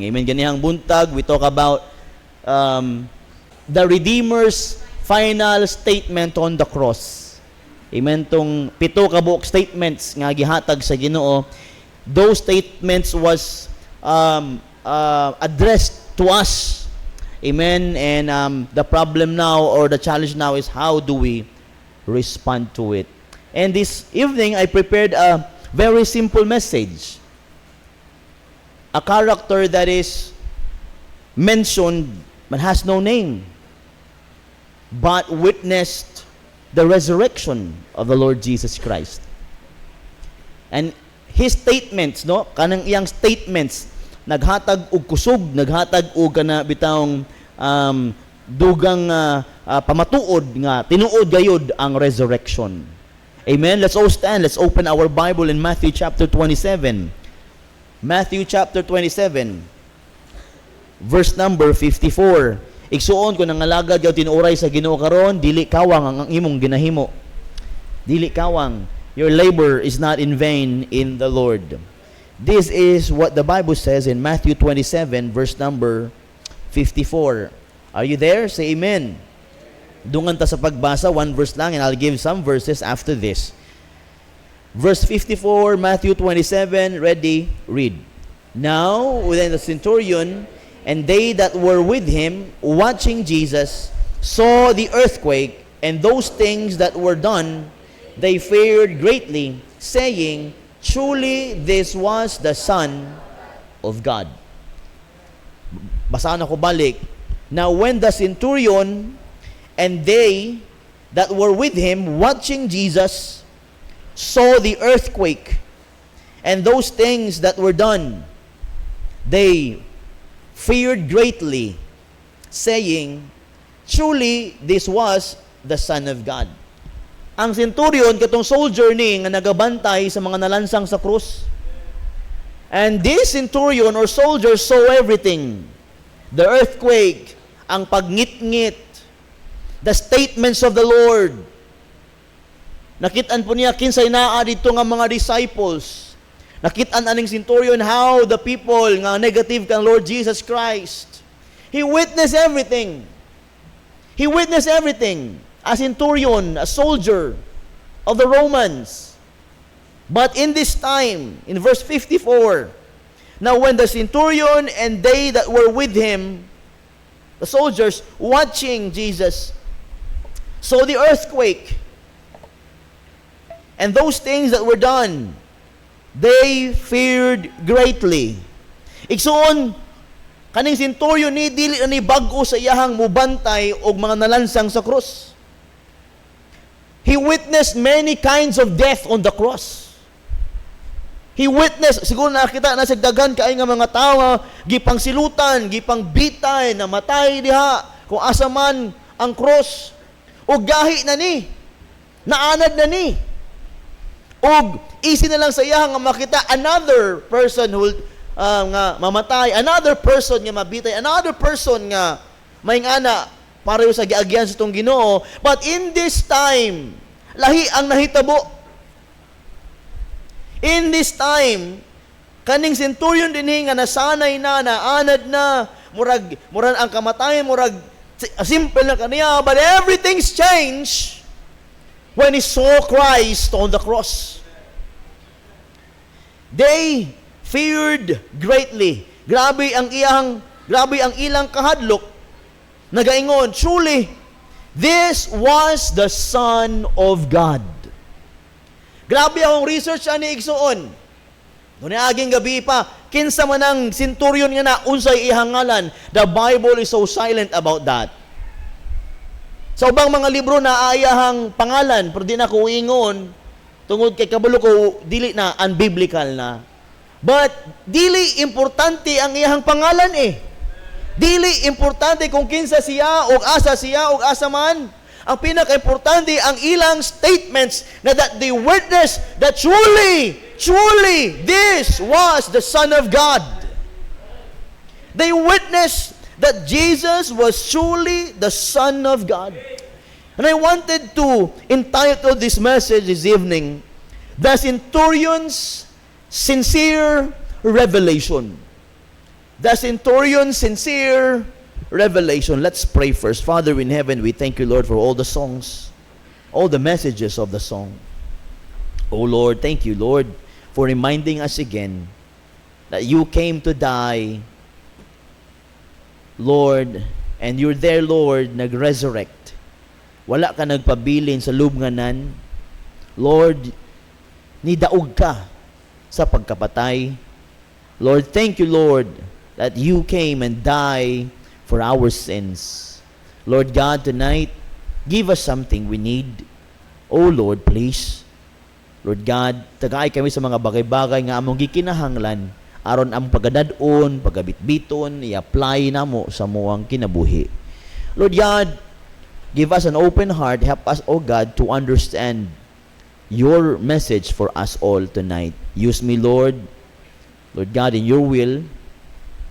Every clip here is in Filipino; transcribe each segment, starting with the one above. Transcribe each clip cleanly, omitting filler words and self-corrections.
Amen. Ganihang buntag, we talk about the Redeemer's final statement on the cross. Amen. Tong pito ka buok statements nga gihatag sa Ginoo, those statements was addressed to us. Amen. And the problem now, or the challenge now, is how do we respond to it? And this evening, I prepared a very simple message. A character that is mentioned but has no name, but witnessed the resurrection of the Lord Jesus Christ. And his statements, no, kanang iyang statements, naghatag og kusog, naghatag og kana bitawng dugang pamatuod nga tinuod gayud ang resurrection. Amen. Let's all stand. Let's open our Bible in Matthew chapter 27. Matthew chapter 27, verse number 54. Igsuon ko nangalagad yaw tinuray sa Ginoo karon, dili kawang ang imong ginahimo. Dili kawang. Your labor is not in vain in the Lord. This is what the Bible says in Matthew 27, verse number 54. Are you there? Say amen. Dungan ta sa pagbasa, one verse lang, and I'll give some verses after this. Verse 54, Matthew 27, ready, read. Now, when the centurion and they that were with him, watching Jesus, saw the earthquake and those things that were done, they feared greatly, saying, Truly this was the Son of God. Basahan ako balik. Now, when the centurion and they that were with him, watching Jesus, saw the earthquake and those things that were done, they feared greatly, saying, Truly, this was the Son of God. Ang centurion, katong soldier ni, nga nagabantay sa mga nalansang sa krus. And this centurion or soldier saw everything. The earthquake, ang pagngit-ngit, the statements of the Lord. Nakitaan po niya kinsay naa dito nga mga disciples. Nakitaan aning centurion how the people nga negative kang Lord Jesus Christ. He witnessed everything. He witnessed everything. A centurion, a soldier of the Romans. But in this time, in verse 54, now when the centurion and they that were with him, the soldiers watching Jesus, saw the earthquake, and those things that were done, they feared greatly. Igsoon, kaning centurion ni dili ni bag-o sa iyahang mubantay og mga nalansang sa cross. He witnessed many kinds of death on the cross. He witnessed, siguro nakita na sa daghan kay nga mga tao gipang silutan, gipang bitay, namatay diha kung asa man ang cross. Og gahi na ni, naanad na ni. Og easy na lang sa iya nga makita another person who nga mamatay, another person nga mabitay, another person nga maingana pareho sa giagyan sa itong Ginoo. But in this time, lahi ang nahitabo. In this time, kaning centurion dinhi nga nasanay na, naanad na, murag ang kamatayan, murag simple na kaniya, but everything's changed when he saw Christ on the cross. They feared greatly. Grabe ang ilang kahadlok. Nagaingon, truly, this was the Son of God. Grabe akong research ani igsuon. Aging gabi pa, kinsa man ang centurion nga na unsay ihangalan. The Bible is so silent about that. Sa ubang mga libro na aayahang pangalan, pero di na ko ingon, tungod kay kabalo ko, dili na, unbiblical na. But, dili importante ang iyahang pangalan eh. Dili importante kung kinsa siya, o asa man. Ang pinaka-importante, ang ilang statements na that they witnessed that truly, this was the Son of God. They witnessed that Jesus was truly the Son of God. And I wanted to entitle this message this evening, The Centurion's Sincere Revelation. the centurion's sincere revelation. Let's pray first. Father in heaven, we thank you, Lord, for all the songs, all the messages of the song. Oh Lord, thank you, Lord, for reminding us again that you came to die, Lord, and you're there, Lord, nag-resurrect. Wala ka nagpabilin sa lubnganan. Lord, nidaog ka sa pagkapatay. Lord, thank you, Lord, that you came and died for our sins. Lord God, tonight, give us something we need. Oh Lord, please. Lord God, tagay kami sa mga bagay-bagay nga among gikinahanglan aron ang pagadadon, pagabitbiton, i-apply namo sa muang kinabuhi. Lord God, give us an open heart. Help us, oh God, to understand your message for us all tonight. Use me, Lord. Lord God, in your will.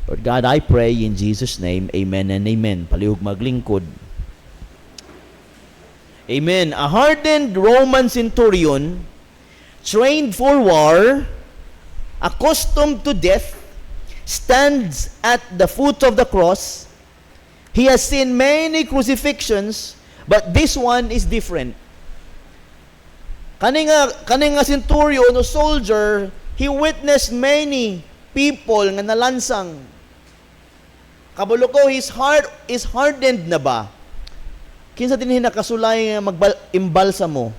Lord God, I pray in Jesus' name. Amen and amen. Palihog maglingkod. Amen. A hardened Roman centurion, trained for war, accustomed to death, stands at the foot of the cross. He has seen many crucifixions, but this one is different. Kaninga centurion o soldier, he witnessed many people nga nalansang. Kabalo ko, his heart is hardened na ba? Kinsa din nakasulay nga mag-imbalsa mo?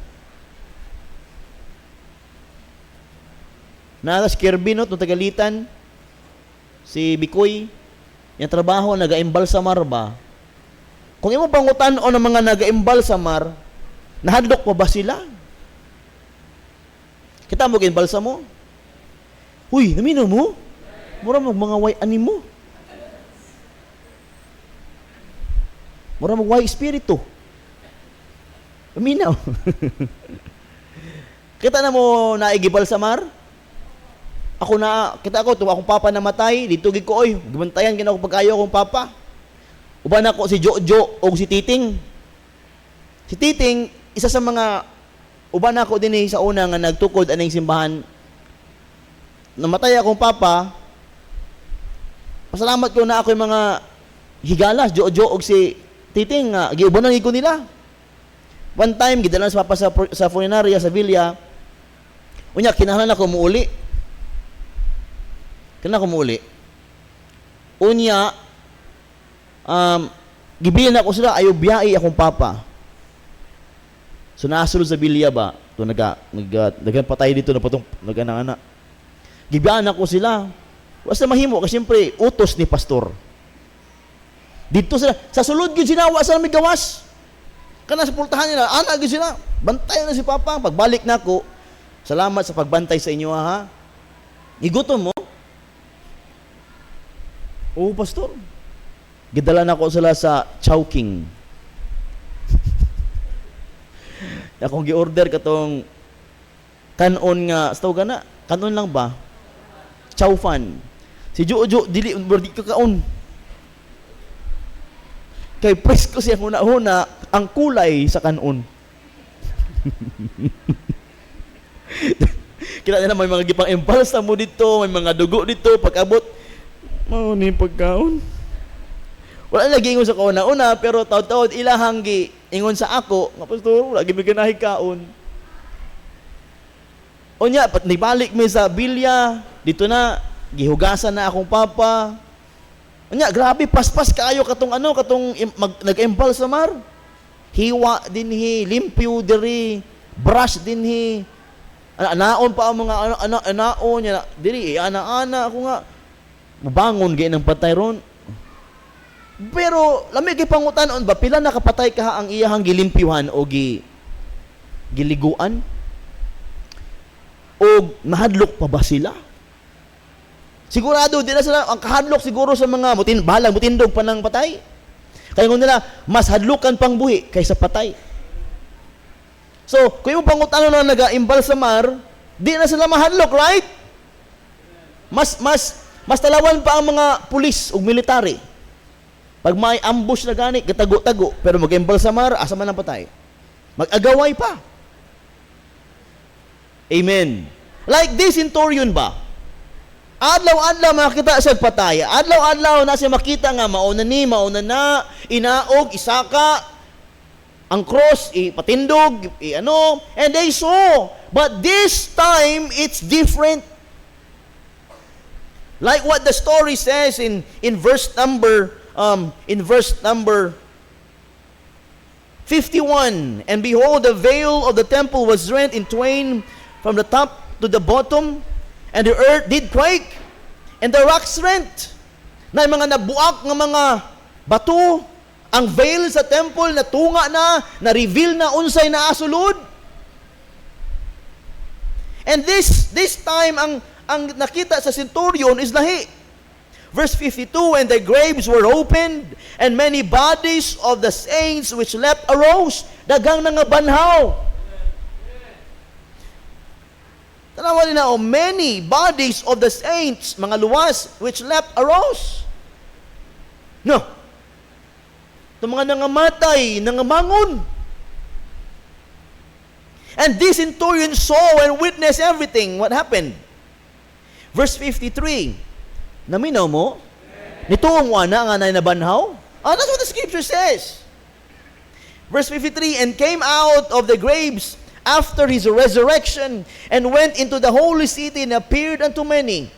Nagas Kirby, no, itong Tagalitan, si Bikoy, yung trabaho, naga-imbalsamar ba? Kung imo pangutan o ng mga naga-imbalsamar, nahadlok pa ba sila? Kita mo ga-imbalsa mo? Huy, namino mo? Mura mo mga way animo. Mura mo way espiritu. Aminaw. Kita na mo naigibalsamar? Kita ako, akong papa namatay, dito gid ko, oy, gibantayan gina ko pagkayo akong papa. Uban ako si Jojo o si Titing. Si Titing, isa sa mga, uban ako din sa una nga nagtukod aning simbahan. Namatay akong papa, pasalamat ko na ako yung mga higalas, Jojo o si Titing, giubanan ko nila. One time, gidalan sa papa sa funeraria sa Villa, unya, kinahanglan ako muuli. Kena ko muli. Unya, gibilan ako sila, ayaw biyai akong papa. So, naasulod sa bilya ba? Ito, nagpatay dito na patong, nag-anak-anak. Gibiyan ako sila. Basta mahimo, kasi siyempre, utos ni pastor. Dito sila, sa sulod yun sinawa sa may gawas. Kana sa pultahan nila, anak yun sila. Bantayan na si papa. Pagbalik na ako, salamat sa pagbantay sa inyo, ha? Igutom mo? Oo, pastor. Gidala na ko sila sa Chowking. Akong gi-order katong kanon nga, staw ka na, kanon lang ba? Chowfan. Si Jojo, dili ka kaon. Kay presko siya huna-huna ang kulay sa kanon. Kila na may mga gipang impulse mo dito, may mga dugo dito, pag-abot, mao ni pagkaon. Wala lagi ingon sa kauna-una, pero taod-taod ilahang gi ingon sa ako, nga pastor, wala gi ganahi kaon. Unya, pat nibalik mi sa bilya, dito na gihugasan na akong papa. Unya, grabe paspas kaayo katong nag-embalsamar. Hiwa dinhi, limpyo diri, brush dinhi. Anaon pa ang mga anaon niya diri, ana-ana ako nga mubangon gay ng patay ron. Pero lami kay pangutanon ba pila nakapatay ka ang iyahang gilimpyuhan o giliguan? O mahadlok pa ba sila? Sigurado di na sila ang kahadlok siguro sa mga balang mutindog pa ng patay. Kaya kung nila mas hadlukan pang buhi kaysa patay. So, kung yung pangutanon na naga-imbalsamar, di na sila mahadlok, right? Mas talawan pa ang mga pulis o military. Pag may ambush na gani, gatago-tago, pero mag-embalsamar, asa man ang patay. Mag-agaway pa. Amen. Like this centurion ba? Adlaw-adlaw makita sa patay. Adlaw-adlaw na siya makita nga mauna na, inaog, isaka, ang cross, ipatindog, and they saw. But this time, it's different. Like what the story says in verse number 51, and behold, the veil of the temple was rent in twain from the top to the bottom, and the earth did quake, and the rocks rent. Na mga nabuak ng mga bato, ang veil sa temple natunga na-reveal na unsay na asulod. And this time, ang nakita sa centurion is lahi. Verse 52, and the graves were opened, and many bodies of the saints which slept arose. Dagang nga banhaw. Tanawa nila, many bodies of the saints, mga luwas, which slept arose. No. Itong mga nangamatay, nangamangon. And this centurion saw and witnessed everything. What happened? Verse 53, naminaw mo? Nituong wana nga na nabanhaw? That's what the scripture says. Verse 53, and came out of the graves after his resurrection, and went into the holy city, and appeared unto many.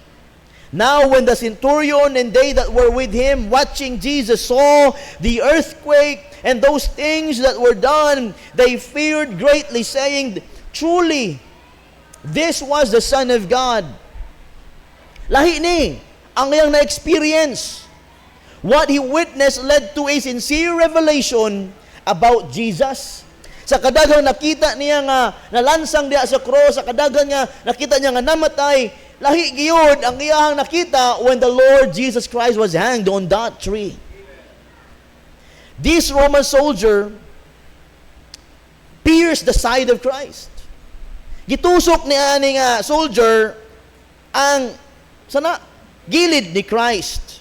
Now when the centurion and they that were with him, watching Jesus, saw the earthquake, and those things that were done, they feared greatly, saying, truly, this was the Son of God. Lahi ni, ang iyang na-experience. What he witnessed led to a sincere revelation about Jesus. Sa kadagang nakita niya nga nalansang diya sa cross, sa kadagang niya nakita niya nga namatay, lahi giyod ang iyang nakita when the Lord Jesus Christ was hanged on that tree. This Roman soldier pierced the side of Christ. Gitusok ni ani nga soldier ang gilid ni Christ.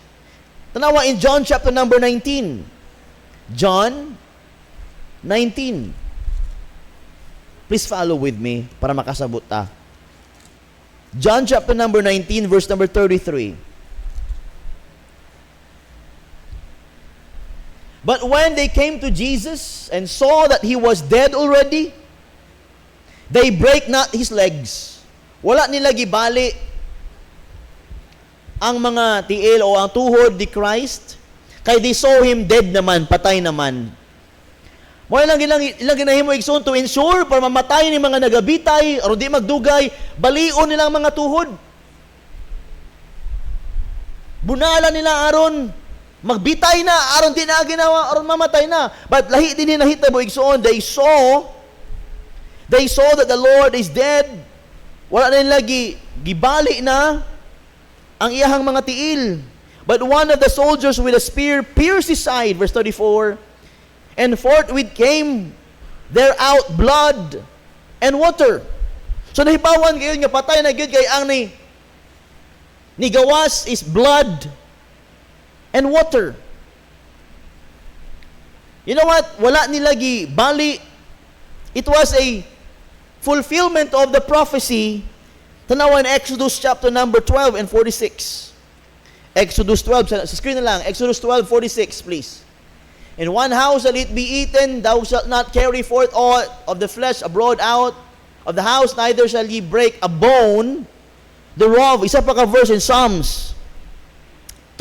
Tanawa in John chapter number 19. John 19. Please follow with me para makasabot ta. John chapter number 19 verse number 33. But when they came to Jesus and saw that he was dead already, they break not his legs. Wala nila gibali ang mga tiil o ang tuhod ni Christ, kay they saw him dead naman, patay naman. Mo ilang ginahimo igsoon to ensure para mamatay ni mga nagabitay aron di magdugay, balion nilang mga tuhod. Bunala nila aron magbitay na, aron di na ginawa, aron mamatay na. But lahi din nahitabo igsoon, they saw that the Lord is dead. Wala na nila gibali na ang iyahang mga tiil. But one of the soldiers with a spear pierced his side, verse 34, and forthwith came there out blood and water. So nahibawan gayon nga patay na gyud kay ang ni gawas is blood and water. You know what? Wala nila gibali. It was a fulfillment of the prophecy. Tanawa in Exodus chapter number 12 and 46. Exodus 12, sa screen na lang. Exodus 12:46, please. In one house shall it be eaten, thou shalt not carry forth aught of the flesh abroad out of the house, neither shall ye break a bone thereof. Isa pa ka verse in Psalms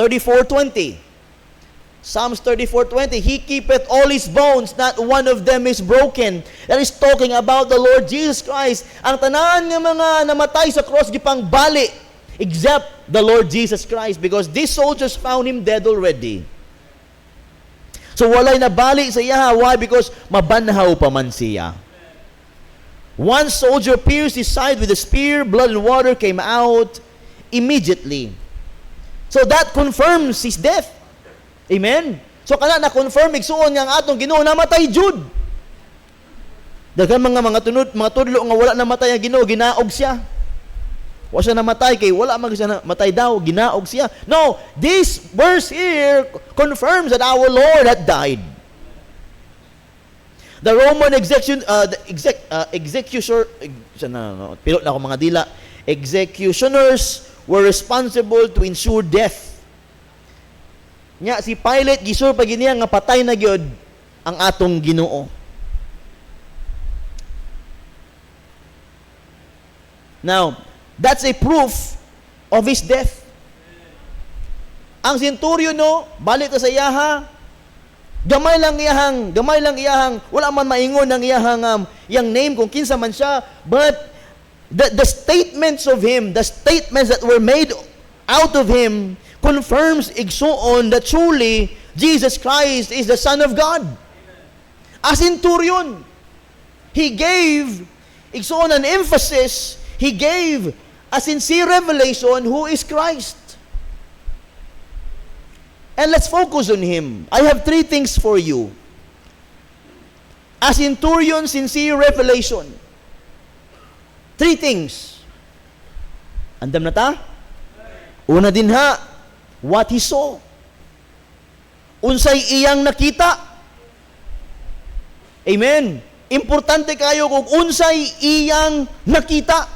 34:20. Psalms 34:20, he keepeth all his bones, not one of them is broken. That is talking about the Lord Jesus Christ. Ang tanan nga mga namatay sa cross gipang bali, except the Lord Jesus Christ, because these soldiers found him dead already. So walay nabali sa iya. Why? Because mabanhaw pa man siya. One soldier pierced his side with a spear, blood and water came out immediately. So that confirms his death. Amen? So kana na-confirm igsuon nga ang atong Ginoo namatay jud. Daghang mga tudlo nga wala namatay ang Ginoo, ginaog siya. Wa siya namatay kay wala man siya namatay daw, ginaog siya. No, this verse here confirms that our Lord had died. The Roman executioners were responsible to ensure death. Nya si Pilate gisur pag niya nga patay na gyud ang atong Ginoo. Now, that's a proof of his death. Ang centurion no, balik ta sa iyaha, gamay lang iyahang, wala man maingon ng iyang name kung kinsa man siya, but the statements of him, the statements that were made out of him, confirms igsuon that truly Jesus Christ is the Son of God. A centurion, he gave igsuon an emphasis, he gave a sincere revelation who is Christ. And let's focus on him. I have 3 things for you. A centurion, sincere revelation. 3 things. Andam na ta? Una din ha, what he saw. Unsay iyang nakita. Amen. Importante kayo kung unsay iyang nakita.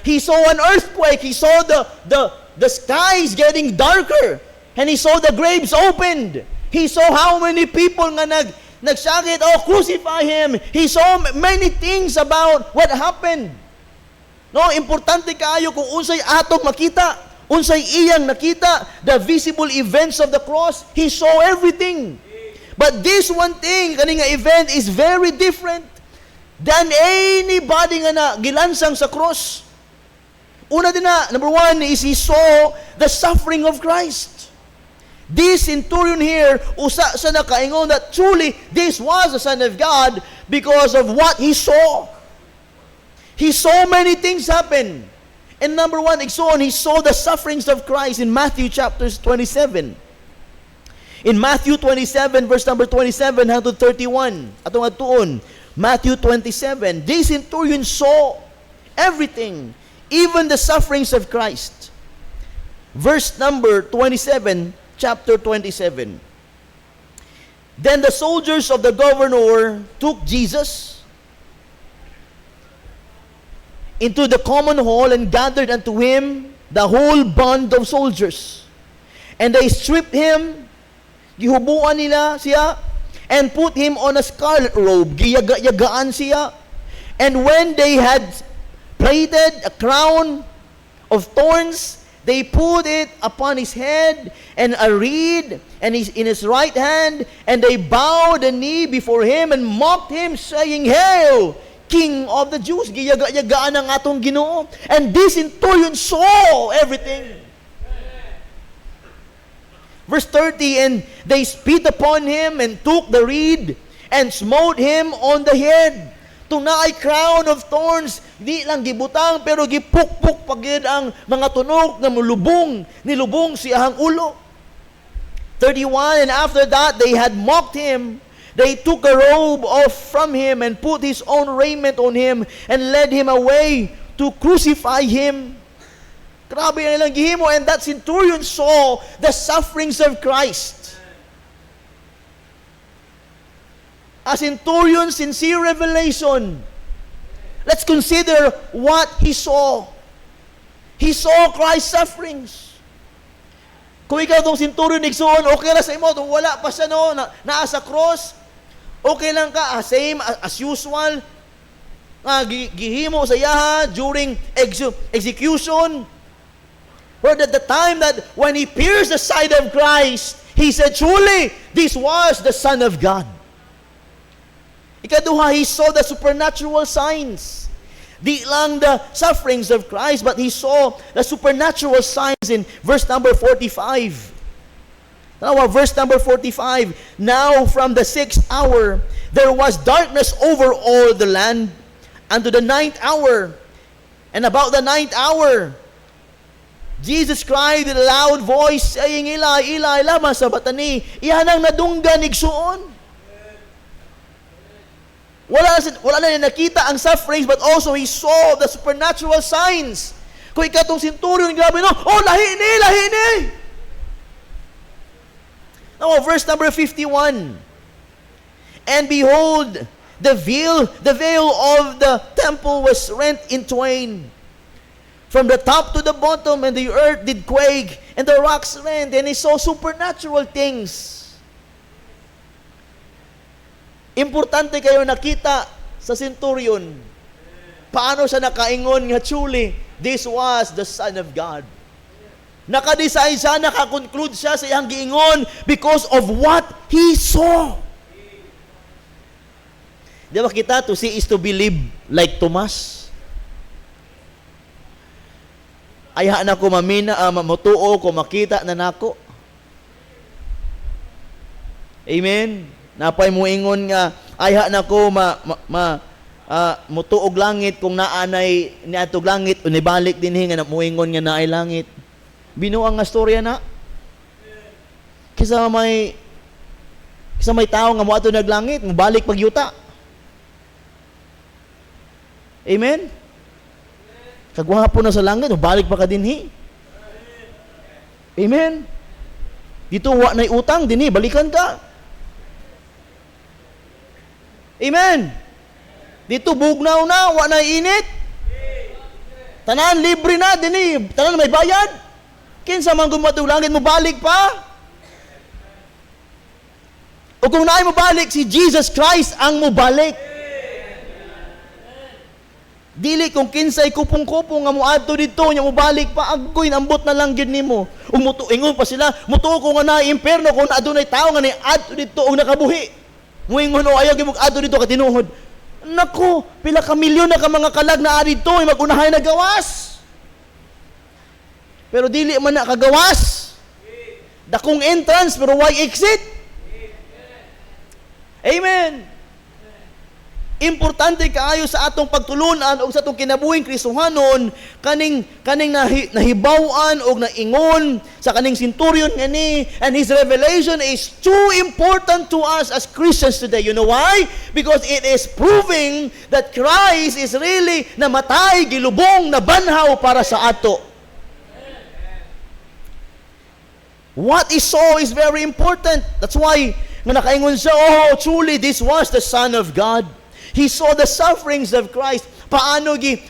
He saw an earthquake. He saw the skies getting darker. And he saw the graves opened. He saw how many people nga nagsakit, crucify him. He saw many things about what happened. No, importante kaayo kung unsay atong makita, unsay iyang nakita, the visible events of the cross, he saw everything. But this one thing, kani nga event is very different than anybody nga gilansang sa cross. Una din na, number 1 is he saw the suffering of Christ. This centurion here, usa sa nakaingon that truly this was the Son of God because of what he saw. He saw many things happen. And number 1, he saw the sufferings of Christ in Matthew chapter 27. In Matthew 27, verse number 27 hangtod 31, atong atuon, Matthew 27, this centurion saw everything, even the sufferings of Christ. Verse number 27, chapter 27. Then the soldiers of the governor took Jesus into the common hall and gathered unto him the whole band of soldiers. And they stripped him, gihubuan nila siya, and put him on a scarlet robe, giyagaan siya. And when they had plaited a crown of thorns, they put it upon his head, and a reed and in his right hand, and they bowed the knee before him and mocked him, saying, Hail, King of the Jews. Giyagaan ang atong Ginoo. And this centurion saw everything. Verse 30, and they spit upon him and took the reed and smote him on the head. Itong naay crown of thorns, di lang gibutang, pero gipukpuk pagid ang mga tunog na nilubong siyahang ulo. 31, and after that they had mocked him. They took a robe off from him and put his own raiment on him and led him away to crucify him. Grabe ang ilang gihimo, and that centurion saw the sufferings of Christ. A centurion, sincere revelation. Let's consider what he saw. He saw Christ's sufferings. Kung ikaw itong centurion igsoon, okay lang sa imo, wala pa siya naa sa cross, okay lang ka, same as usual, gihimo sa yaha during execution. But at the time that when he pierced the side of Christ, he said, truly, this was the Son of God. Ikaduha, he saw the supernatural signs. Di lang the sufferings of Christ, but he saw the supernatural signs in verse number 45. Now, verse number 45, now from the 6th hour, there was darkness over all the land, unto the 9th hour. And about the 9th hour, Jesus cried with a loud voice, saying, Eli, Eli, lama sabatani? Iyan ang nadunggan igsuon. Wala na niya nakita ang sufferings, but also he saw the supernatural signs. Kung ikatong centurion, grabe no, lahi ni! Now, verse number 51. And behold, the veil of the temple was rent in twain, from the top to the bottom, and the earth did quake, and the rocks rent, and he saw supernatural things. Importante kayo nakita sa centurion. Paano siya nakaingon nga truly, this was the Son of God. Naka-decide siya, naka-conclude siya sa iyang giingon because of what he saw. Di ba kita, to see is to believe, like Thomas? Ayahan ako mamina, mamutuo ko, makita na nako. Amen? Napay mo ingon nga, ayahan ako mutuog langit kung naanay niatog langit, unibalik din nga na muingon nga naay langit. Binuang nga storya na. Kisa may tao nga moadto naglangit, mobalik pagyuta. Amen? Kagwapo na sa langit, mobalik pa ka dinhi. Amen? Dito wa nay utang dinhi, balikan ka. Amen? Dito bugnaw na, wa nay init. Tanan libre na dinhi, tanan may bayad. Kinsa man gumatog langit mo balik pa? O kung naay mo balik, si Jesus Christ ang mo balik. Dili kung kinsay kupong-kupong nga mo adto dito nya mo balik pa, agoy ambot na lang gyud nimo. Ug mutuingon pa sila, mutuo ko nga na impierno kung adunay tawo nga ni adto dito og nakabuhi. Muingon o ayaw gyud mo adto dito ka tinuod. Nako, pila ka milyon na ka mga kalag na ari dito magunahay na gawas. Pero dili man na kagawas. Dakong entrance pero why exit? Amen. Importante kaayo sa atong pagtulunan o sa atong kinabuhing Kristohanon kaning nahibaw-an o naingon sa kaning centurion ngani, and his revelation is too important to us as Christians today. You know why? Because it is proving that Christ is really namatay, gilubong, nabanhaw para sa ato. What he saw is very important. That's why nga nakaingon siya, oh, truly this was the Son of God. He saw the sufferings of Christ. Paano gi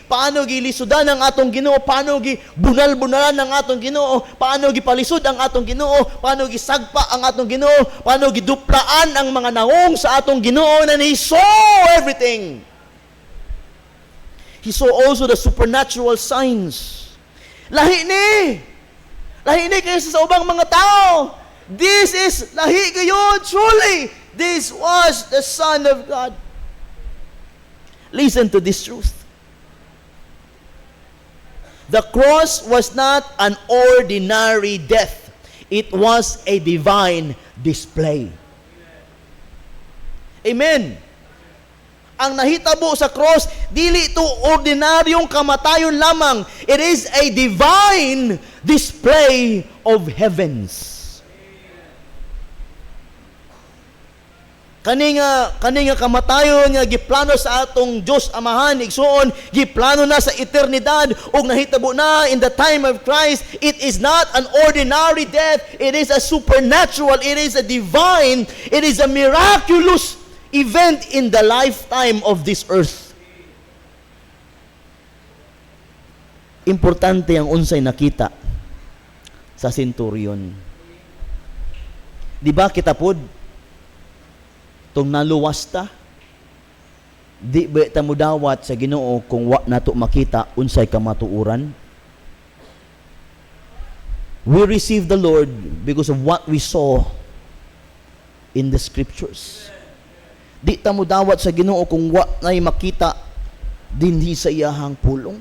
lisudan ang atong Ginoo, paano gi bunal-bunalan ang atong Ginoo, paano gi palisod ang atong Ginoo, paano gi sagpa ang atong Ginoo, paano gi duplaan ang mga naong sa atong Ginoo, and he saw everything. He saw also the supernatural signs. Lahi ni kaysa sa ubang mga tao. This is lahi kayo, truly. This was the Son of God. Listen to this truth. The cross was not an ordinary death. It was a divine display. Amen. Ang nahitabo sa cross, dili ito ordinaryong kamatayon lamang. It is a divine display of heavens. Kaninga kamatayon nga giplano sa atong Dios Amahan, igsuon, giplano na sa eternidad ug nahitabo na in the time of Christ. It is not an ordinary death. It is a supernatural, it is a divine, it is a miraculous event in the lifetime of this earth. Importante ang unsay nakita sa centurion. Di ba kita pod tong naluwas ta, di ba ta mudawat sa Ginoo kung wa nato makita unsay kamatuoran? We receive the Lord because of what we saw in the scriptures. Di ta mudawat sa Ginoo kung wa nay makita dinhi sa iyahang pulong.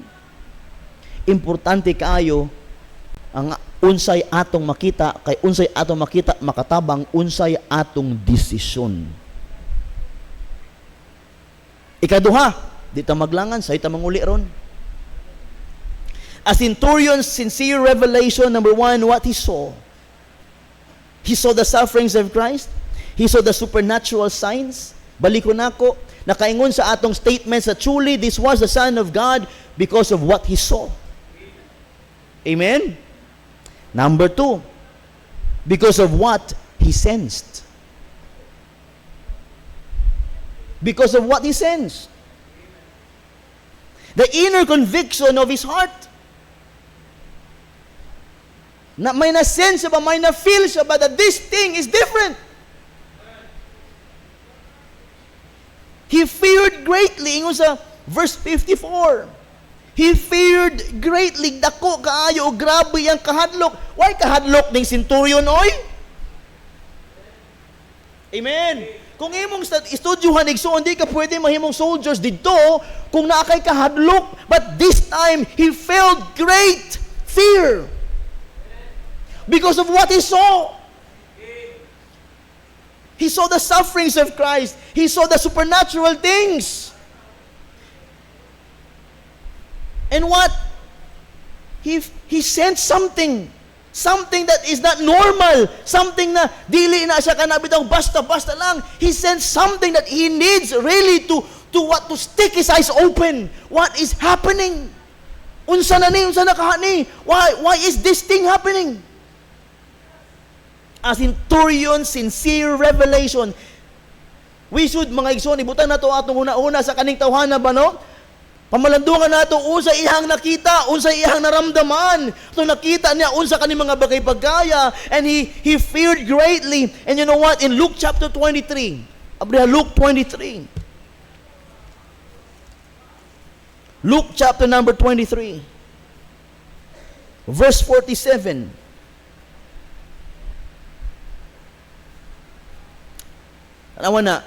Importante kaayo ang unsay atong makita, kay unsay atong makita makatabang unsay atong desisyon. Ikaduha, di ta maglangan, sa ita manguli ron. A centurion's sincere revelation, number one, what he saw. He saw the sufferings of Christ. He saw the supernatural signs. Balikon nako, nakaingon sa atong statements that truly this was the Son of God because of what he saw. Amen? Number two, because of what he sensed. Because of what he sensed. The inner conviction of his heart. Na may na-sense siya ba, may na-feel siya ba that this thing is different. He feared greatly. Ingon sa verse 54. He feared greatly. Dako kaayo o grabe ang kahadlok. Why kahadlok ning centurion, oy? Amen. Kung imong estudyuhan igsoon, di ka pwede mahimong soldiers dito kung naakay kahadlok. But this time, he felt great fear because of what he saw. He saw the sufferings of Christ. He saw the supernatural things. And what? He sensed something. Something that is not normal. Something na dili na siya kanabitang basta-basta lang. He sensed something that he needs really to stick his eyes open. What is happening? Unsa na ni? Unsa na kahani? Why is this thing happening? A centurion, sincere revelation. We should, mga igsoon, ibutan na ito atong una-una sa kaning tawhana ba, no? Pamalandungan nato unsa iyang nakita, unsa iyang naramdaman. So nakita niya unsa kani mga bagay pagkaya, and he feared greatly. And you know what? In Luke chapter 23, Luke 23. Luke chapter number 23. Verse 47. Alawa na.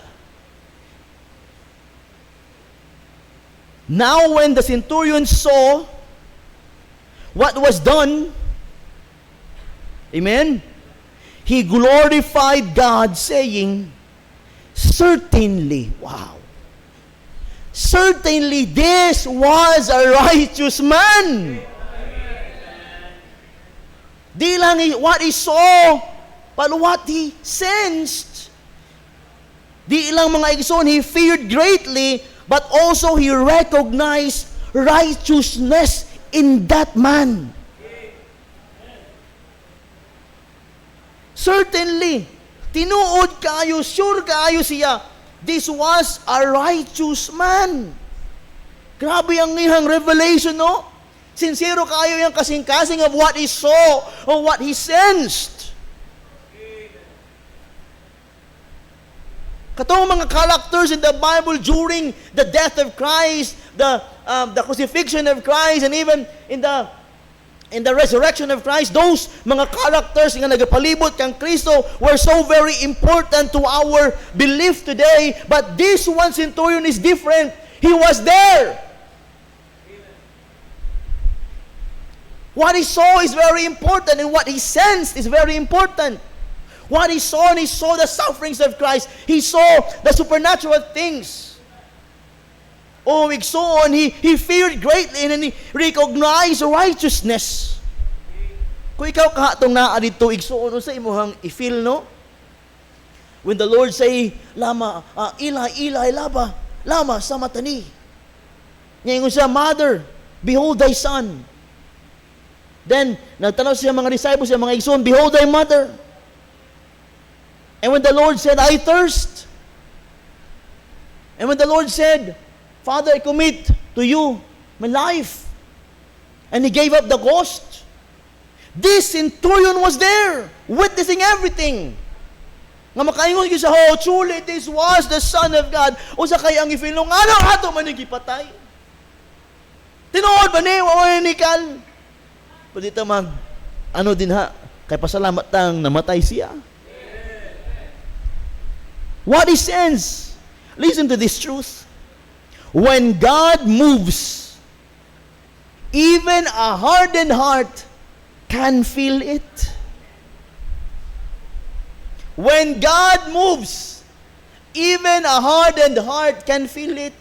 Now when the centurion saw what was done, amen, he glorified God, saying, certainly, wow, certainly this was a righteous man. Di lang what he saw, but what he sensed. Di ilang mga igsoon, he feared greatly, but also he recognized righteousness in that man. Certainly, tinuod kaayo, sure kaayo siya, this was a righteous man. Grabe ang iyang revelation, no? Sincero kaayo yung kasing-kasing of what he saw or what he sensed. Katong mga characters in the Bible during the death of Christ, the crucifixion of Christ, and even in the resurrection of Christ, those mga characters nga nagapalibot kang Kristo were so very important to our belief today. But this one centurion is different. He was there. What he saw is very important, and what he sensed is very important. What he saw, and he saw the sufferings of Christ. He saw the supernatural things. Oh, igsoon, he feared greatly, and he recognized righteousness. Kung ikaw kahatong naa dito, igsoon, sa imuhang i-feel, no? When the Lord say, lama, Eli, lama sa matani. Ngayon siya, Mother, behold thy son. Then, nagtanaw siya mga disciples, siya mga igsoon, behold thy mother. And when the Lord said, I thirst. And when the Lord said, Father, I commit to you my life. And he gave up the ghost. This centurion was there, witnessing everything. Nga makaingon ko siya, oh, truly, this was the Son of God. O sa kayang ifilong, ano ato manigipatay? Tinuod ba ni, wawanikal? Pwede ano din ha, kay pasalamat tang namatay siya. What he sends, listen to this truth. When God moves, even a hardened heart can feel it. When God moves, even a hardened heart can feel it.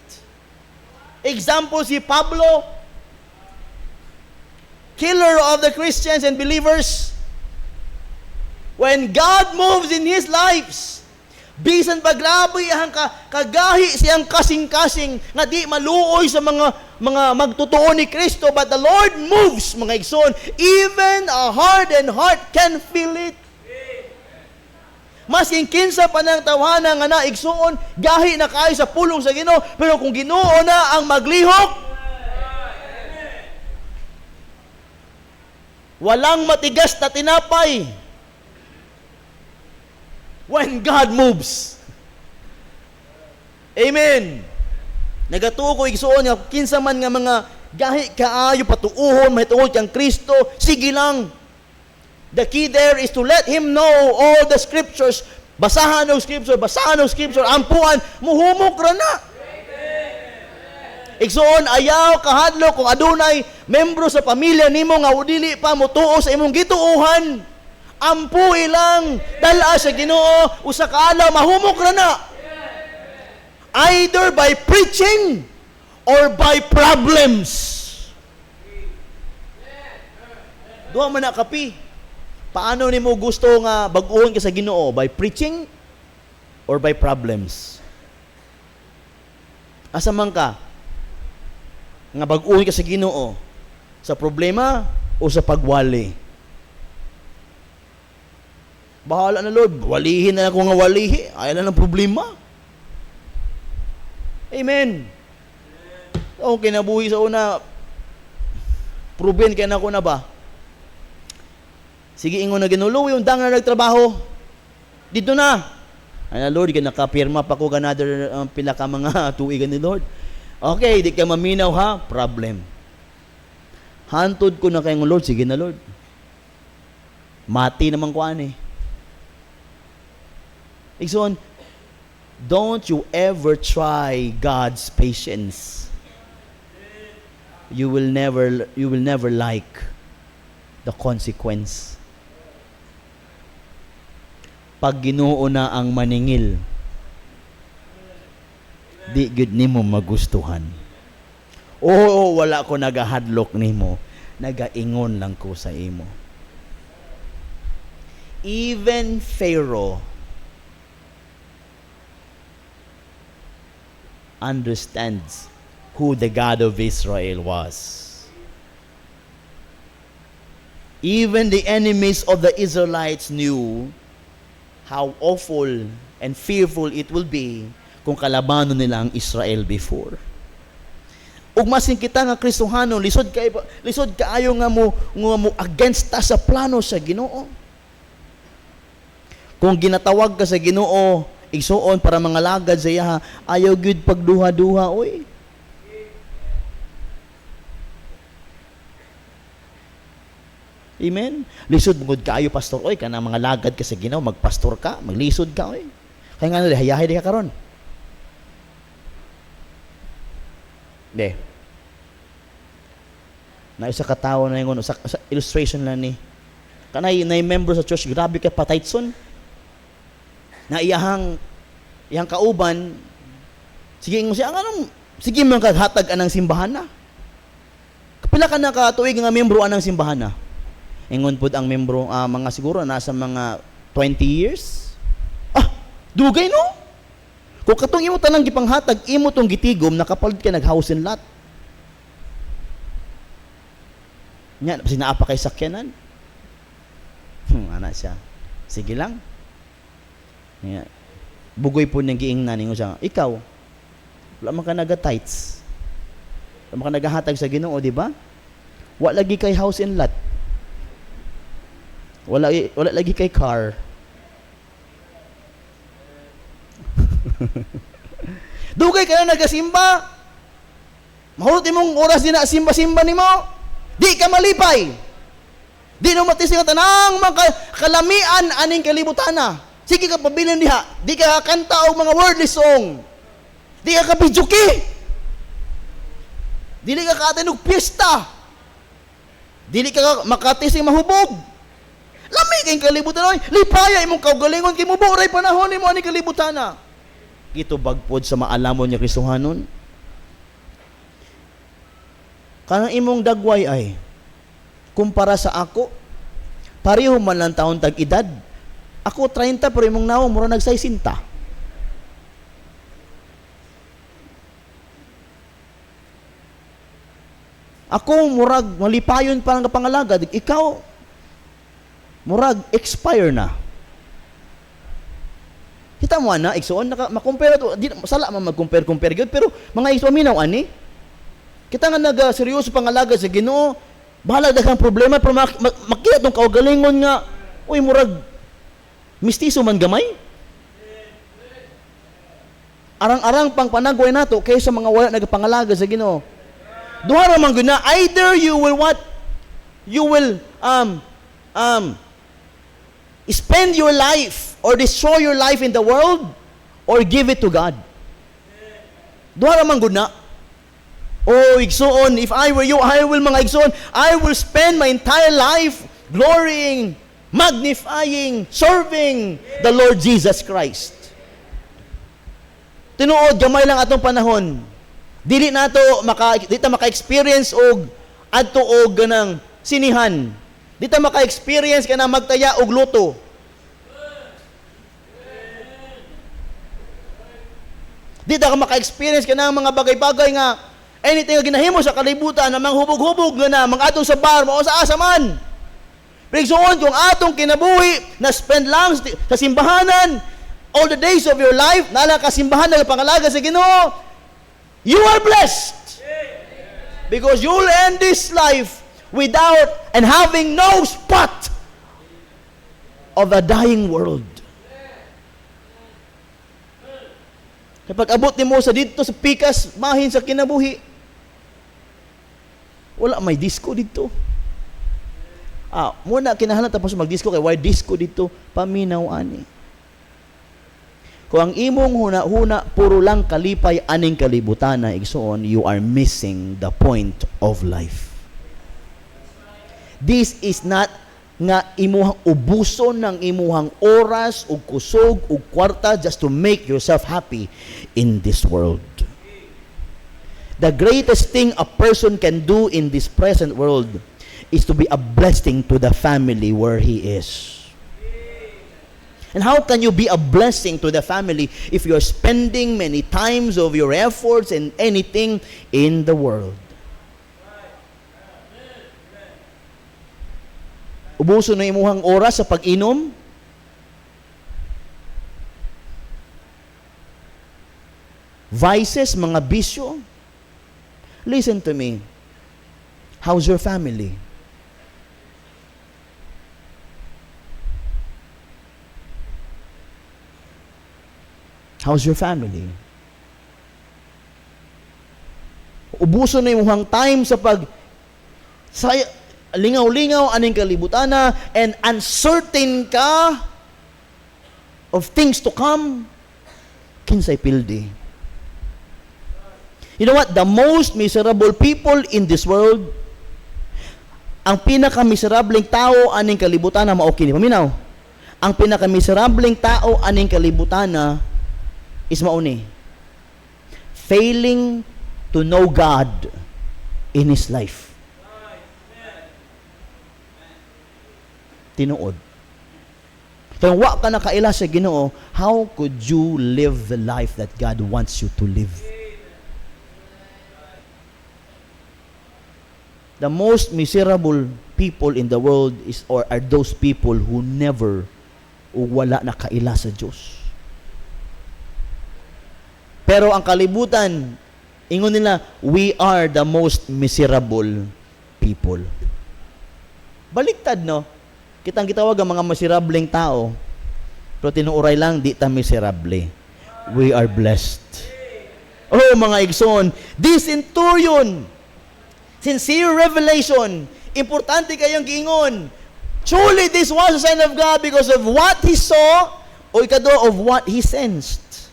Example, si Pablo, killer of the Christians and believers. When God moves in his lives, bisan paglaboy ang kagahi siyang kasing-kasing nga di maluoy sa mga magtotoo ni Kristo, but the Lord moves, mga igsoon, even a hardened heart can feel it. Mas kinsa pa ng tawhana nga na igsoon, gahi na kayo sa pulong sa Ginoo, pero kung Ginoo na ang maglihok, Walang matigas na tinapay when God moves. Amen. Nagatuo ko igsuon nga kinsa man nga mga gahi kaayo patuuhon mahituon kang Kristo, sige lang. The key there is to let Him know all the scriptures. Basahan ng scripture, ampuan, muhumok ra na. Igsuon ayaw kahadlok kung adunay membro sa pamilya nimo nga dili pa motuo sa imong gituohan. Ampuy lang, dala sa Ginoo, usa ka adlaw mahumok ra na. Either by preaching or by problems. Duha man na kapi. Paano nimo gusto nga bag-ohon ka sa Ginoo? By preaching or by problems? Asa man ka nga bag-ohon ka sa Ginoo? Sa problema o sa pagwali? Bahala na Lord, walihin na ako nga walihi. Ayaw na ng problema. Amen. O kinabuhi sa una, proven kaya na ako na ba? Sige, ingon na ginulo, yung dang na nagtrabaho. Dito na. Ay na Lord, nakapirma pa ko another pila ka mga tuigan ni Lord. Okay, di ka maminaw ha, problem. Hantod ko na kayong Lord, sige na Lord. Mati naman ko ani. Ikson, don't you ever try God's patience. You will never like the consequence. Pag Ginoo na ang maningil, di gud nimo magustuhan. Oo, wala ko nagahadlok nimo, nagaingon lang ko sa imo. Even Pharaoh understands who the God of Israel was. Even the enemies of the Israelites knew how awful and fearful it will be kung kalabanon nila ang Israel before. Ug masin kita nga Kristohano, lisod kaayo nga mo against ta sa plano sa Ginoo. Kung ginatawag ka sa Ginoo, igsuon para mga lagad sa iya, ayaw gyud pagduha-duha oy. Amen. Lisod mungod kaayo pastor oy kana mga lagad ka sa Ginoo, magpastor ka, maglisod ka oy. Kaya nga hayahay di ka karon. De. Na isa ka tawo na ingon sa illustration lang ni. Kanay na member sa church, grabe ka pataitson. Na iyang kauban, sige mo siya, sige man kaghatag anang simbahan na. Kapila ka na katuig nga membro anang simbahan na. Ingon pud ang membro, mga siguro nasa mga 20 years. Dugay no? Kung katong imo tanang gipanghatag, imo tong gitigom, nakapalit ka nag-house and lot. Nya, sinaapa kay sakyanan. Ana siya. Sige lang. Yeah. Bugoy po niyang giingnan ninyo siya. Ikaw, wala man ka naga-tights. Wala man ka nagahatag sa Ginoo, di ba? Wala lagi kay house and lot. Wala lagi kay car. Dugay ka na nagasimba. Mahulot imong oras din na simba-simba nimo. Di ka malipay. Di no matis nga tanang mga kalamian aning kalibutana. Sige ka pabilin diha. Di ka kanta og mga worldly song. Di ka kabidyoki. Dili ka katinog piyesta. Dili ka makatising mahubog. Lami kayong kalibutan oy. Lipaya imong kaugalingon kay mo buray panahon nimo ani kalibutana. Gito bagpod sa maalamon niya Kristohanon. Kanang imong dagway ay kumpara sa ako, pareho man lang taon tag edad. Ako 30 pero imong naong mura nag-60. Ako murag malipayon pa nga pangalagad, ikaw murag expire na. Kita mo na igsuon makompare to, di sala man mag-compare gyud pero mga igsuon minaw ani. Kita nga naga seryoso pangalaga sa Ginoo, Bahala daghang problema pero makita tong kaugalingon nga uy murag mistiso man gamay. Arang-arang pang panagway nato kaysa mga wala nagapangalaga sa Ginoo. Duha ra man gyud na, either you will what? You will spend your life or destroy your life in the world or give it to God. Duha ra man gyud na. Oh, igsoon, if I were you, I will mga igsoon, I will spend my entire life glorying, magnifying, serving the Lord Jesus Christ. Tinuod, gamay lang atong panahon. Dili nato maka-experience og adto og ganang sinihan. Di ta maka-experience kana magtaya og luto. Di ta maka-experience kana mga bagay-bagay nga anything nga ginahimo sa kalibutan na manghubog-hubog na mga atong sa bar mao sa asa man. Pigsuon kung atong kinabuhi na spend lang sa simbahanan all the days of your life, nala kasimbahan na pangalaga sa Ginoo, you are blessed. Because you'll end this life without and having no spot of a dying world. Kapag abot ni mo sa dito sa pikas, mahin sa kinabuhi, wala may disco dito. Muna kinahanglan tapos mag-disco kay why disco dito? Paminaw ani. Kung ang imong huna-huna puro lang kalipay aning kalibutan na igsoon, you are missing the point of life. This is not nga imuhang ubuson ng imuhang oras ug kusog ug kwarta just to make yourself happy in this world. The greatest thing a person can do in this present world is to be a blessing to the family where he is. And how can you be a blessing to the family if you're spending many times of your efforts and anything in the world? Ubuso na imuhang oras sa pag-inom? Vices, mga bisyo? Listen to me. How's your family? How's your family? Ubuso na yung time sa lingaw-lingaw aning kalibutana and uncertain ka of things to come. Kinsay pildi. You know what? The most miserable people in this world, ang pinaka-miserableng tao aning kalibutana, maokini. Paminaw. Ang pinaka-miserableng tao aning kalibutana is mauni. Failing to know God in his life. Tinuod. Kung wa ka nakaila sa Ginoo, how could you live the life that God wants you to live? The most miserable people in the world are those people who never o wala nakaila sa Diyos. Pero ang kalibutan, ingon nila, we are the most miserable people. Baliktad, no? Kitang gitawag ang mga miserableng tao, pero tinuuray lang, di ta miserable. We are blessed. Oh, mga igsoon, this centurion, sincere revelation, importante kayong giingon. Truly, this was a sign of God because of what he saw, o ikado of what he sensed.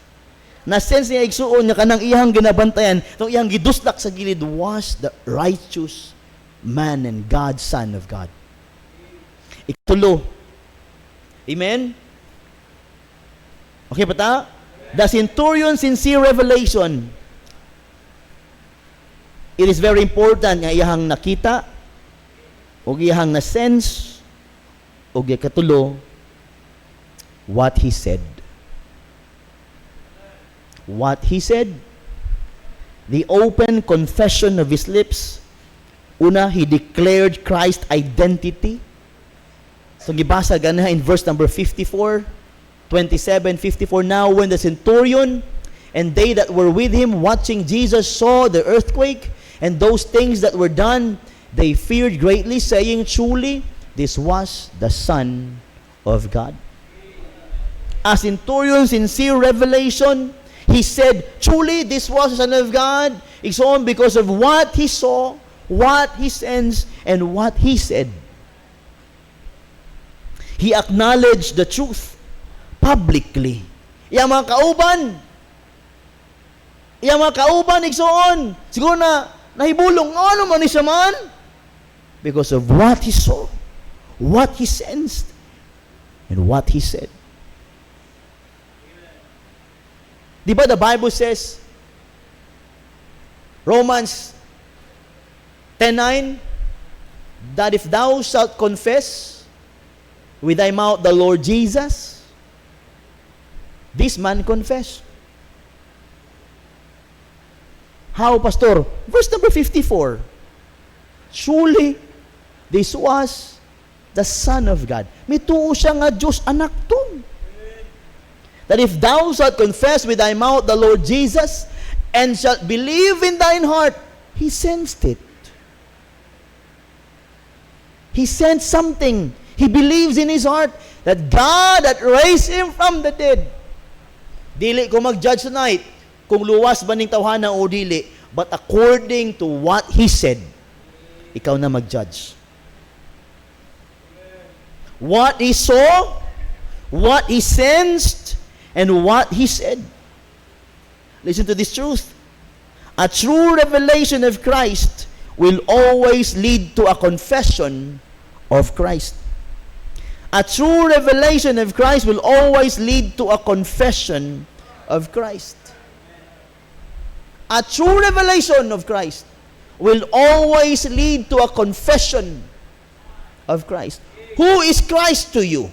Na-sense niya igsuon niya kanang iyang ginabantayan, itong iyang giduslak sa gilid was the righteous man and God, Son of God. Itulo. Amen? Okay pa ta? The centurion sincere revelation. It is very important nga iyang nakita o iyang na-sense o ikatulo what he said. What he said, the open confession of his lips. Una, he declared Christ's identity. So gibasa gana in verse number 54, 27, 54. Now when the centurion and they that were with him watching Jesus saw the earthquake and those things that were done, they feared greatly, saying, "Truly, this was the Son of God." A centurion's sincere revelation, he said, "Truly, this was the Son of God." It's on because of what he saw, what he sensed, and what he said. He acknowledged the truth publicly. Yang mga kauban, igsoon, siguro na nahibulong, ano man ni siya man? Because of what he saw, what he sensed, and what he said. Di ba the Bible says, Romans 10:9, that if thou shalt confess with thy mouth the Lord Jesus, this man confessed. How, Pastor? Verse number 54. Truly, this was the Son of God. Mituo siya nga Diyos anak to. That if thou shalt confess with thy mouth the Lord Jesus, and shalt believe in thine heart, he sensed it. He sensed something. He believes in his heart that God had raised him from the dead. Dili ko mag-judge tonight kung luwas ba ning tawhana o dili, but according to what he said, ikaw na mag-judge. What he saw, what he sensed, and what he said. Listen to this truth. A true revelation of Christ will always lead to a confession of Christ. A true revelation of Christ will always lead to a confession of Christ. A true revelation of Christ will always lead to a confession of Christ. Who is Christ to you?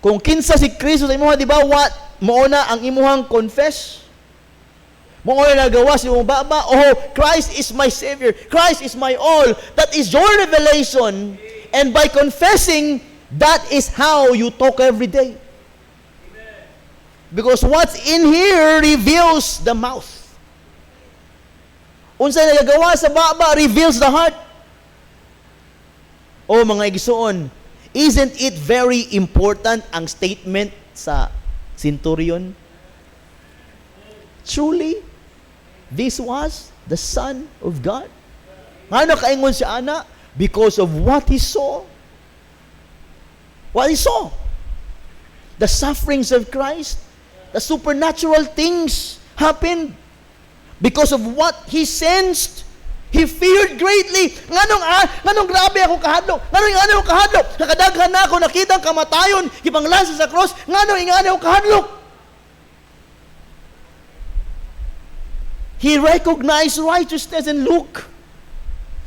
Kung kinsa si Kristo sa imuha, di ba, what? Mauna ang imuhang confess? Mauna nagawa si imong baba, oh, Christ is my Savior. Christ is my all. That is your revelation. And by confessing, that is how you talk every day. Because what's in here reveals the mouth. Unsay nagagawa sa baba reveals the heart. Oh, mga igsoon, isn't it very important ang statement sa centurion? Truly, this was the Son of God. Ano kaingon siya, ana? Because of what he saw. What he saw. The sufferings of Christ. The supernatural things happened. Because of what he sensed. He feared greatly. Nganong grabe ako kahadlok. Nganong ako kahadlok. Nakadaghan na ako, nakita ang kamatayon, ipanglansa sa cross. Nganong ako kahadlok. He recognized righteousness, and look,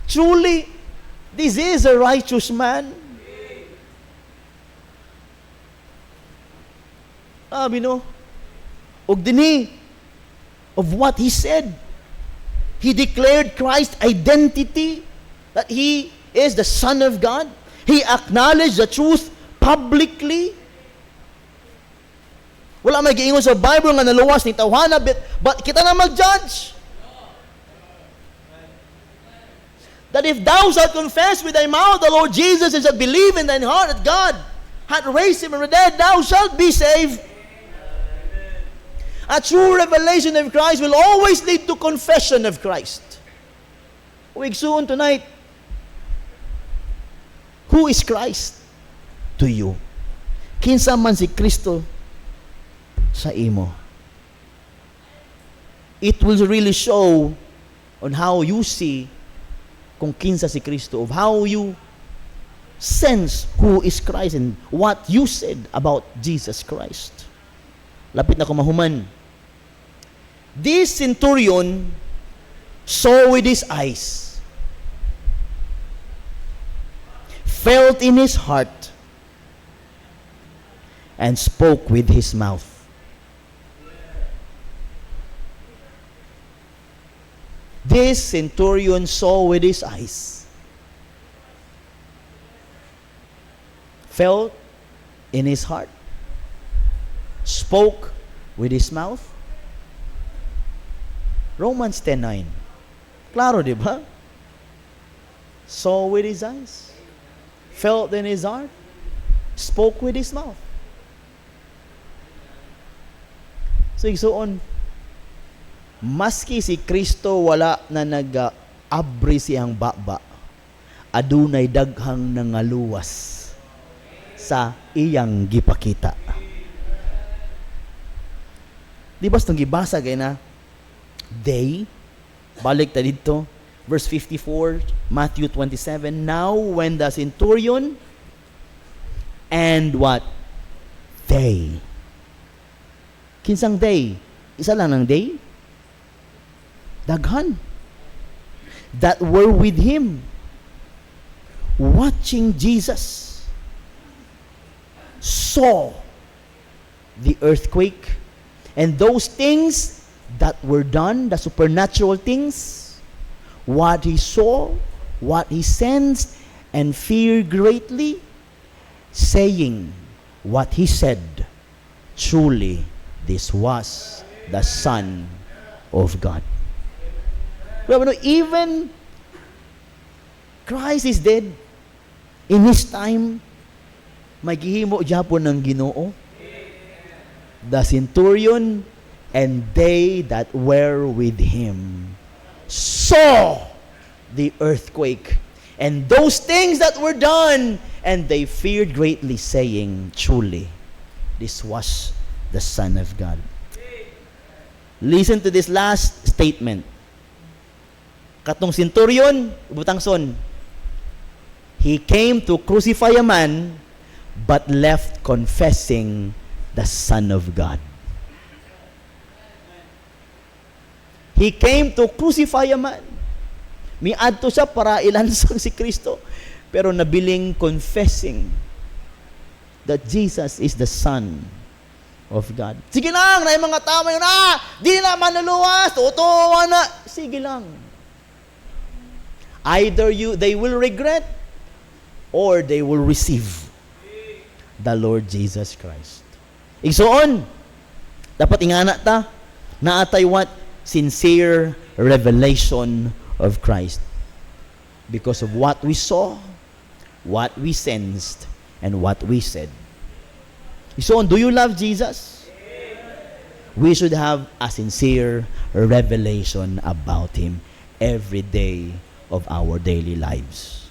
truly, this is a righteous man. No? Og dinhi of what he said. He declared Christ's identity, that he is the Son of God. He acknowledged the truth publicly. Wala may giingon sa Bible nga naluwas ni tawhana, but kita na mag-judge. That if thou shalt confess with thy mouth the Lord Jesus, and shalt believe in thine heart that God hath raised him from the dead, thou shalt be saved. A true revelation of Christ will always lead to confession of Christ. Week soon tonight, who is Christ to you? Kinsa man si Kristo sa imo? It will really show on how you see kung kinsa si Kristo, of how you sense who is Christ and what you said about Jesus Christ. Lapit na ko mahuman. This centurion saw with his eyes, felt in his heart, and spoke with his mouth. This centurion saw with his eyes, felt in his heart, spoke with his mouth. Romans 10:9. Klaro, di ba? Saw with his eyes, felt in his heart, spoke with his mouth. So, igsuon, maski si Kristo wala na nag-abri siyang baba, adunay daghang nangaluwas sa iyang gipakita. Di ba itong gibasa kay na they, balik ta dito, verse 54, Matthew 27, now when the centurion and what? They. Kinsang they? Isa lang ng they? Daghan. That were with him, watching Jesus, saw the earthquake and those things that were done, the supernatural things, what he saw, what he sensed, and feared greatly, saying what he said, truly, this was the Son of God. Well, even Christ is dead. In His time, may gihimo gyapon ng Ginoo. The centurion and they that were with him saw the earthquake and those things that were done, and they feared greatly, saying, truly, this was the Son of God. Listen to this last statement. Katong centurion, butangson, he came to crucify a man, but left confessing the Son of God. He came to crucify a man. Miadto siya para ilansang si Kristo, pero nabiling confessing that Jesus is the Son of God. Sige lang, na yung mga tama yun, di na manluluwas, totoo na. Sige lang. Either they will regret or they will receive the Lord Jesus Christ. Igsoon, dapat ingana ta, naatay what? Sincere revelation of Christ. Because of what we saw, what we sensed, and what we said. So, do you love Jesus? We should have a sincere revelation about Him every day of our daily lives.